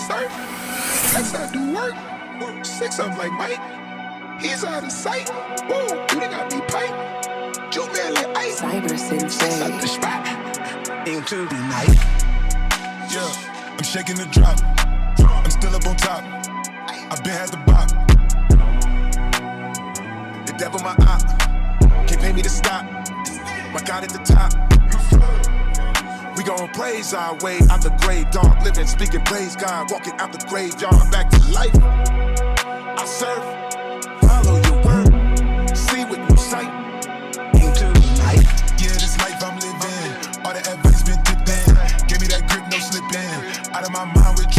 surf. Yes, I do work. 6 up like Mike. He's out of sight. Whoa, you done got me pipe. Joe man like ice. Cyber Sensei. Up the spot. Into the night. Yeah, I'm shaking the drop. I'm still up on top. I been had the bop. The devil my op. Can't pay me to stop. My God at the top. We gon' praise our way out the grave, dog. Living, speaking, praise God. Walking out the graveyard, back to life. I serve, follow your word. See what you sight. Into the night. Yeah, this life I'm living. All the advice been dipped in. Gave me that grip, no slipping. Out of my mind with